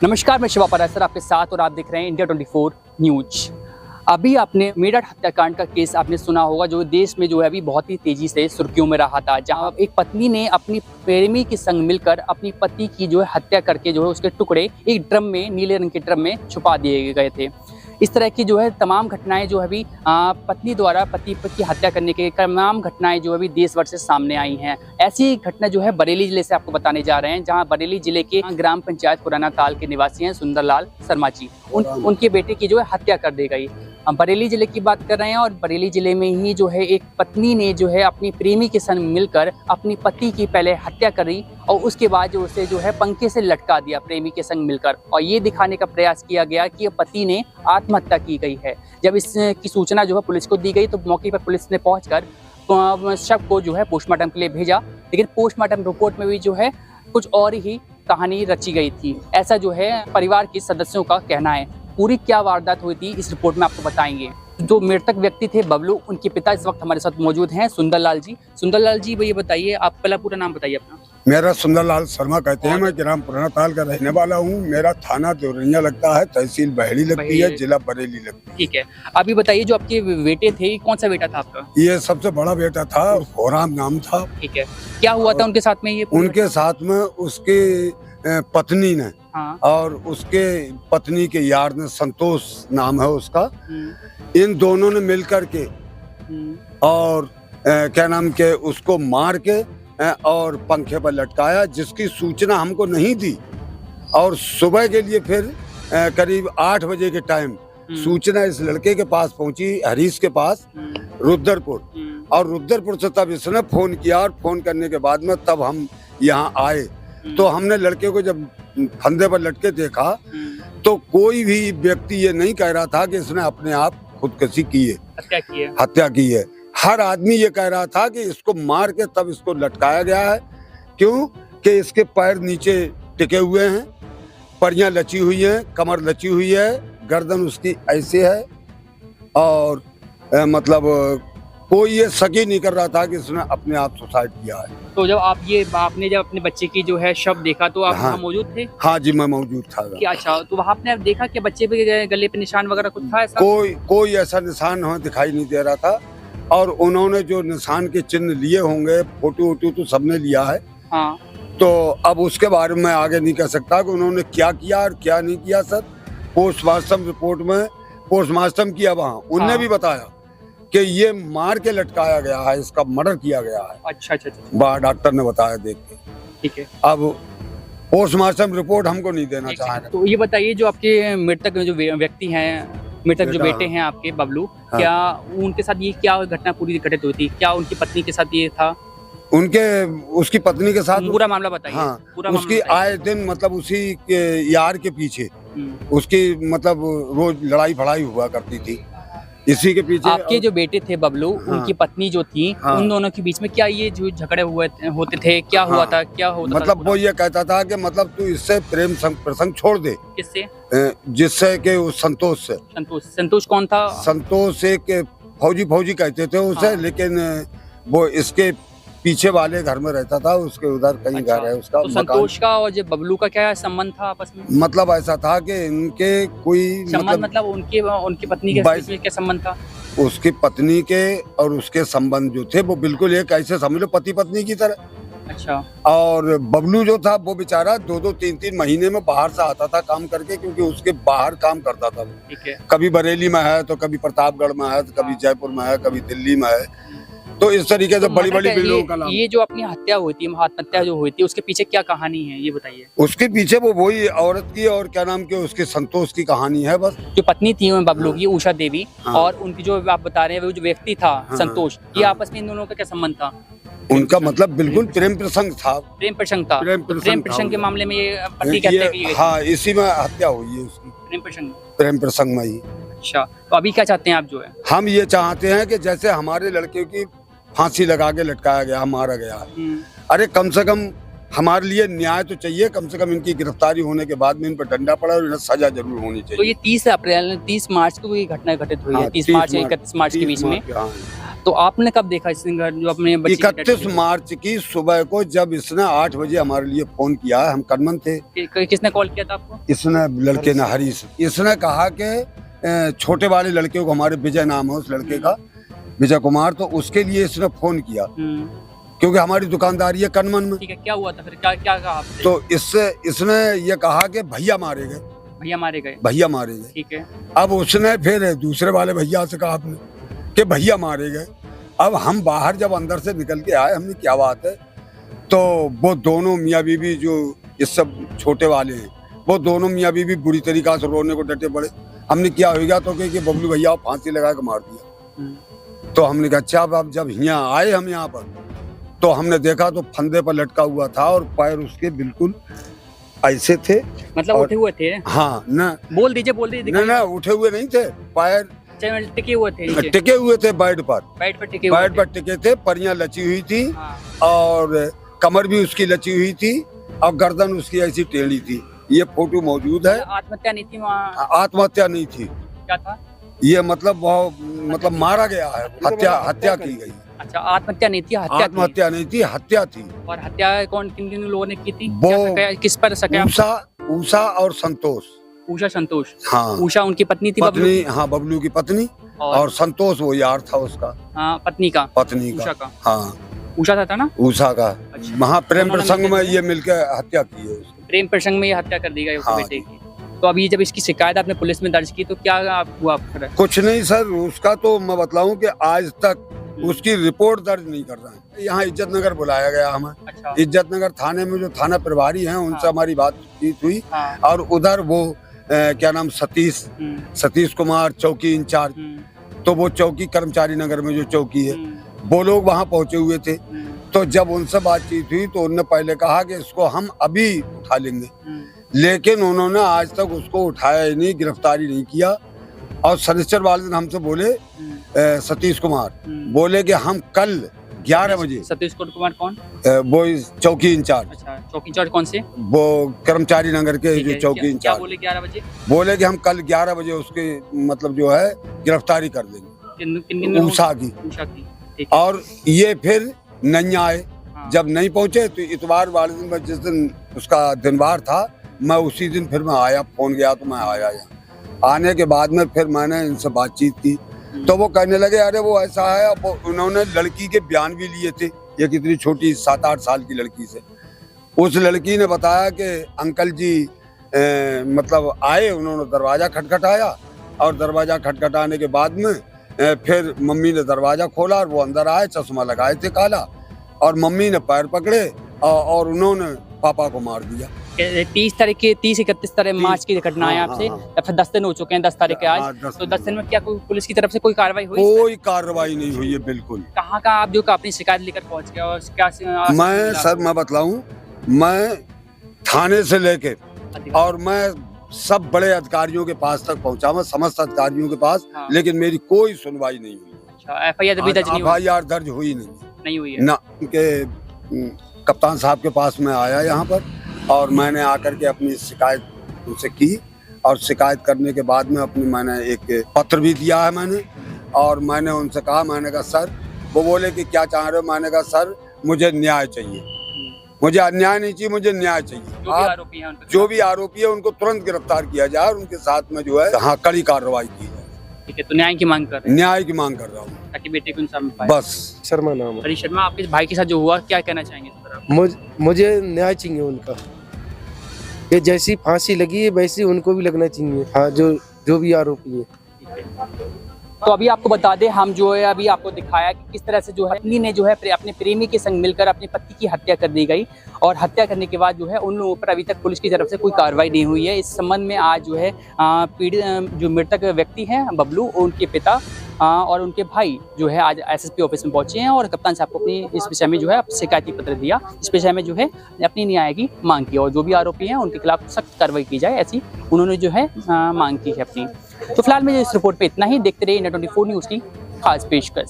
नमस्कार, मैं शिवा परासर आपके साथ और आप देख रहे हैं इंडिया 24 न्यूज। अभी आपने मेरठ हत्याकांड का केस आपने सुना होगा, जो देश में जो है अभी बहुत ही तेजी से सुर्खियों में रहा था, जहां एक पत्नी ने अपनी प्रेमी के संग मिलकर अपनी पति की जो है हत्या करके जो है उसके टुकड़े एक ड्रम में, नीले रंग के ड्रम में छुपा दिए गए थे। इस तरह की जो है तमाम घटनाएं जो है अभी पत्नी द्वारा पति की हत्या करने के तमाम घटनाएं जो है अभी देश भर से सामने आई हैं। ऐसी घटना जो है बरेली जिले से आपको बताने जा रहे हैं, जहां बरेली जिले के ग्राम पंचायत पुराना ताल के निवासी हैं सुंदरलाल शर्मा जी। उनके बेटे की जो है हत्या कर दी गई। हम बरेली जिले की बात कर रहे हैं और बरेली जिले में ही जो है एक पत्नी ने जो है अपनी प्रेमी के संग मिलकर अपनी पति की पहले हत्या करी और उसके बाद जो उसे जो है पंखे से लटका दिया प्रेमी के संग मिलकर, और ये दिखाने का प्रयास किया गया कि पति ने आत्महत्या की गई है। जब इसकी सूचना जो है पुलिस को दी गई तो मौके पर पुलिस ने पहुंचकर शव को जो है पोस्टमार्टम के लिए भेजा, लेकिन पोस्टमार्टम रिपोर्ट में भी जो है कुछ और ही कहानी रची गई थी, ऐसा जो है परिवार के सदस्यों का कहना है। पूरी क्या वारदात हुई थी इस रिपोर्ट में आपको बताएंगे। जो मृतक व्यक्ति थे बबलू, उनके पिता इस वक्त हमारे साथ मौजूद हैं सुंदरलाल जी। सुंदरलाल जी, ये बताइए, आप पहला पूरा नाम बताइए अपना। मेरा सुंदरलाल शर्मा कहते हैं, मैं ग्राम पुराना ताल का रहने वाला हूँ। मेरा थाना देवरिया लगता है, तहसील बहेड़ी लगती है, जिला बरेली लगती है। ठीक है, अभी बताइए जो आपके बेटे थे, कौन सा बेटा था आपका? ये सबसे बड़ा बेटा था, होराम नाम था। ठीक है, क्या हुआ था उनके साथ में? ये उनके साथ में उसकी पत्नी ने और उसके पत्नी के यार ने, संतोष नाम है उसका, इन दोनों ने मिलकर के और क्या नाम के उसको मार के और पंखे पर लटकाया, जिसकी सूचना हमको नहीं दी। और सुबह के लिए फिर करीब 8 बजे के टाइम सूचना इस लड़के के पास पहुंची, हरीश के पास, रुद्रपुर। और रुद्रपुर से तब इसने फोन किया और फोन करने के बाद में तब हम यहाँ आए। तो हमने लड़के को जब फंदे पर लटके देखा तो कोई भी व्यक्ति ये नहीं कह रहा था कि इसने अपने आप खुदकुशी की है, हत्या की है। हर आदमी ये कह रहा था कि इसको मार के तब इसको लटकाया गया है। क्यों कि इसके पैर नीचे टिके हुए हैं, परियां लची हुई हैं, कमर लची हुई है, गर्दन उसकी ऐसे है और मतलब कोई ये शक ही नहीं कर रहा था कि इसने अपने आप सुसाइड किया है। तो जब आपने जब अपने बच्चे की जो है शव देखा तो आप वहाँ मौजूद थे? हाँ जी, मैं मौजूद था। क्या? अच्छा, तो वहाँ आपने देखा कि बच्चे पे गले पे निशान वगैरह कुछ था ऐसा? कोई ऐसा निशान हमें दिखाई नहीं दे रहा था। और उन्होंने जो निशान के चिन्ह लिए होंगे, फोटो वोटो तो सबने लिया है। हाँ। तो अब उसके बारे में आगे नहीं कह सकता कि उन्होंने क्या किया और क्या नहीं किया। सर, पोस्टमार्टम रिपोर्ट में पोस्टमार्टम किया, वहाँ उनने भी बताया कि ये मार के लटकाया गया है, इसका मर्डर किया गया है। अच्छा। बाहर डॉक्टर ने बताया देख के। ठीक है, अब पोस्टमार्टम रिपोर्ट हमको नहीं देना चाहेंगे। तो ये बताइए, जो आपके मृतक जो व्यक्ति हैं, मृतक जो बेटे हैं आपके बबलू, क्या उनके साथ ये क्या घटना पूरी घटित हुई थी? क्या उनकी पत्नी के साथ ये था? उसकी पत्नी के साथ पूरा मामला बताइए। हाँ, उसकी आए दिन मतलब उसी के यार के पीछे उसकी मतलब रोज लड़ाई फड़ाई हुआ करती थी, इसी के पीछे। आपके जो बेटे थे बबलू, उनकी पत्नी जो थी, उन दोनों के बीच में क्या ये जो झगड़े होते थे? क्या हुआ था? क्या होता मतलब वो ये कहता था कि मतलब तू इससे प्रेम प्रसंग छोड़ दे। किससे? जिससे कि उस संतोष से। संतोष कौन था? संतोष एक फौजी कहते थे उसे, लेकिन वो इसके पीछे वाले घर में रहता था, उसके उधर कहीं घर है उसका। तो संतोष का और जो बबलू का क्या संबंध था आपस में? मतलब ऐसा था कि इनके कोई मतलब उनकी पत्नी के बीच में क्या संबंध था? उसकी पत्नी के और उसके संबंध जो थे वो बिल्कुल एक ऐसे समझ लो पति पत्नी की तरह। अच्छा। और बबलू जो था वो बेचारा 2-2, 3-3 महीने में बाहर से आता था काम करके, क्योंकि उसके बाहर काम करता था। ठीक है। कभी बरेली में है तो कभी प्रतापगढ़ में है तो कभी जयपुर में है, कभी दिल्ली में है। तो इस तरीके से बड़ी बिल्डिंगों का नाम। ये जो अपनी हत्या हुई थी, आत्महत्या जो हुई थी, उसके पीछे क्या कहानी है ये बताइए। उसके पीछे वो वही औरत की और क्या नाम के उसके संतोष की कहानी है बस। जो पत्नी थी बबलू की, उषा देवी, और उनकी जो आप बता रहे हैं वो जो व्यक्ति था संतोष, ये आपस में इन दोनों का क्या संबंध था? उनका मतलब बिल्कुल प्रेम प्रसंग था। प्रेम प्रसंग था। प्रेम प्रसंग के मामले में ये पति कहते हैं कि हाँ, इसी में हत्या हुई है उसकी, प्रेम प्रसंग में ही। अच्छा, तो अभी क्या चाहते हैं आप? जो है हम ये चाहते हैं कि जैसे हमारे लड़के की फांसी लगा के लटकाया गया, मारा गया, अरे कम से कम हमारे लिए न्याय तो चाहिए। कम से कम इनकी गिरफ्तारी होने के बाद में इन पर डंडा पड़ा और इन्हें सजा जरूर होनी चाहिए। तो ये 30 मार्च को ये घटना घटित हुई है। 30 मार्च से 31 मार्च के बीच में। तो आपने कब देखा इस घर जो अपने बच्चे की 31 मार्च की सुबह को जब इसने 8 बजे हमारे लिए फोन किया, हम कनमन थे। किसने कॉल किया था आपको? इसने लड़के ने हरीश, इसने कहा कि छोटे वाले लड़के को, हमारे विजय नाम है उस लड़के का, विजय कुमार, तो उसके लिए इसने फोन किया क्योंकि हमारी दुकानदारी है कनमन में। ठीक है, क्या हुआ था फिर? क्या क्या कहा आपसे? तो इसने ये कहा कि भैया मारे गए, भैया मारे गए। भैया मारे गए। ठीक है। अब उसने फिर दूसरे वाले भैया से कहा आपने कि भैया मारे गए। अब हम बाहर जब अंदर से निकल के आए, हमने क्या बात है, तो वो दोनों मियाँ बीवी जो इस सब छोटे वाले हैं, वो दोनों मियाँ बीवी बुरी तरीका से रोने को डटे पड़े। हमने क्या होगा तो कि बबलू भैया फांसी लगा के मार दिया। तो हमने कहा अच्छा, अब जब यहाँ आए हम यहाँ पर तो हमने देखा तो फंदे पर लटका हुआ था और पैर उसके बिल्कुल ऐसे थे, मतलब उठे हुए थे? हाँ ना, बोल दीजिए। ना उठे हुए नहीं थे, पैर टिके हुए थे, टिके हुए थे बेड पर टिके थे, परियां लची हुई थी। हाँ। और कमर भी उसकी लची हुई थी और गर्दन उसकी ऐसी टेढ़ी थी। ये फोटो मौजूद है। आत्महत्या नहीं थी वहाँ? आत्महत्या नहीं थी। क्या था ये? मतलब मारा गया है, हत्या की गई। अच्छा, आत्महत्या नहीं थी, आत्महत्या नहीं थी, हत्या थी। और हत्या किन लोगों ने की थी? वो किस पर सके? उषा और संतोष। उषा संतोष? हाँ। उषा उनकी पत्नी थी? पत्नी, हाँ, बबलू की पत्नी। और संतोष वो यार था उसका। हाँ, पत्नी का। उषा का। हाँ, उषा था ना? उषा का। अच्छा। वहाँ प्रेम प्रसंग में ये मिलकर हत्या की है उसकी। प्रेम प्रसंग में ये हत्या कर दी गई बेटे की। तो अभी जब इसकी शिकायत आपने पुलिस में दर्ज की तो क्या हुआ? कुछ नहीं सर, उसका तो मैं बतलाऊं कि आज तक उसकी रिपोर्ट दर्ज नहीं कर रहा है। यहाँ इज्जत नगर बुलाया गया हमें। अच्छा। इज्जत नगर थाने में जो थाना प्रभारी हैं उनसे हमारी बातचीत हुई। और उधर वो क्या नाम, सतीश कुमार चौकी इंचार्ज, तो वो चौकी कर्मचारी नगर में जो चौकी है, वो लोग वहाँ पहुंचे हुए थे। तो जब उनसे बातचीत हुई तो उन्होंने पहले कहा कि इसको हम अभी उठा लेंगे, लेकिन उन्होंने आज तक उसको उठाया ही नहीं, गिरफ्तारी नहीं किया। और शनिश्चर वाले दिन हमसे बोले, सतीश कुमार बोले कि हम कल 11 बजे। सतीश कुमार कौन? वो चौकी इंचार्ज। अच्छा, चौकी इंचार्ज कौन से? वो कर्मचारी नगर के जो चौकी इंचार्ज। क्या बोले 11 बजे? बोले कि हम कल 11 बजे उसके मतलब जो है गिरफ्तारी कर देंगे, उषा की। और ये फिर नहीं आए। जब नहीं पहुंचे तो इतवार वाले दिन, जिस दिन उसका दिनवार था, मैं उसी दिन फिर मैं आया, फोन गया तो मैं आया यहाँ। आने के बाद में फिर मैंने इनसे बातचीत की तो वो कहने लगे अरे वो ऐसा है। अब उन्होंने लड़की के बयान भी लिए थे, ये कितनी छोटी 7-8 साल की लड़की से। उस लड़की ने बताया कि अंकल जी मतलब आए, उन्होंने दरवाज़ा खटखटाया और दरवाज़ा खटखटाने के बाद में फिर मम्मी ने दरवाज़ा खोला और वो अंदर आए, चश्मा लगाए थे काला, और मम्मी ने पैर पकड़े और उन्होंने पापा को मार दिया। 30-31 मार्च की घटना है आपसे। फिर 10 दिन हो चुके हैं, 10 तारीख के आज। तो 10 दिन में क्या कोई पुलिस की तरफ से कोई कार्रवाई हुई? कोई कार्रवाई नहीं हुई है, बिल्कुल। कहाँ का आप जो अपनी शिकायत लेकर पहुँच गए और क्या? मैं सर मैं बतलाऊं, मैं थाने से लेके और मैं सब बड़े अधिकारियों के पास तक पहुंचा, मैं समस्त अधिकारियों के पास। हाँ। लेकिन मेरी कोई सुनवाई नहीं हुई। अच्छा, FIR दर्ज हुई नहीं हुई है ना। उनके कप्तान साहब के पास में आया यहाँ पर और मैंने आकर के अपनी शिकायत उनसे की, और शिकायत करने के बाद में मैंने एक पत्र भी दिया है मैंने। और मैंने उनसे कहा, मैंने कहा सर, वो बोले कि क्या चाह रहे हो? मैंने कहा सर मुझे न्याय चाहिए, मुझे अन्याय नहीं चाहिए, मुझे न्याय चाहिए। जो भी आरोपी है उनको तुरंत गिरफ्तार किया जाए और उनके साथ में जो है हाँ कड़ी कार्रवाई की जाए। ठीक है, तो न्याय की मांग कर रहे हैं? न्याय की मांग कर रहा हूँ ताकि बेटे को इंसाफ मिल पाए। बस। शर्मा नाम है। हरीश शर्मा, आपके भाई के साथ जो हुआ क्या कहना चाहेंगे? मुझे न्याय चाहिए उनका, ये जैसी फांसी लगी है वैसी उनको भी लगना चाहिए। हाँ, जो भी आरोपी है। तो अभी आपको बता दें, हम जो है अभी आपको दिखाया कि किस तरह से जो है पत्नी ने जो है अपने प्रेमी के संग मिलकर अपने पति की हत्या कर दी गई। और हत्या करने के बाद जो है उन लोगों पर अभी तक पुलिस की तरफ से कोई कार्रवाई नहीं हुई है। इस संबंध में आज जो है पीड़ित जो मृतक व्यक्ति हैं बबलू, उनके पिता और उनके भाई जो है आज SSP ऑफिस में पहुंचे हैं और कप्तान साहब को अपनी इस विषय में जो है शिकायती पत्र दिया। इस विषय में जो है अपनी न्याय की मांग की और जो भी आरोपी हैं उनके खिलाफ सख्त कार्रवाई की जाए, ऐसी उन्होंने जो है मांग की है अपनी। तो फिलहाल में इस रिपोर्ट पे इतना ही। देखते रहिए इंडिया 24 न्यूज़ की खास पेशकश।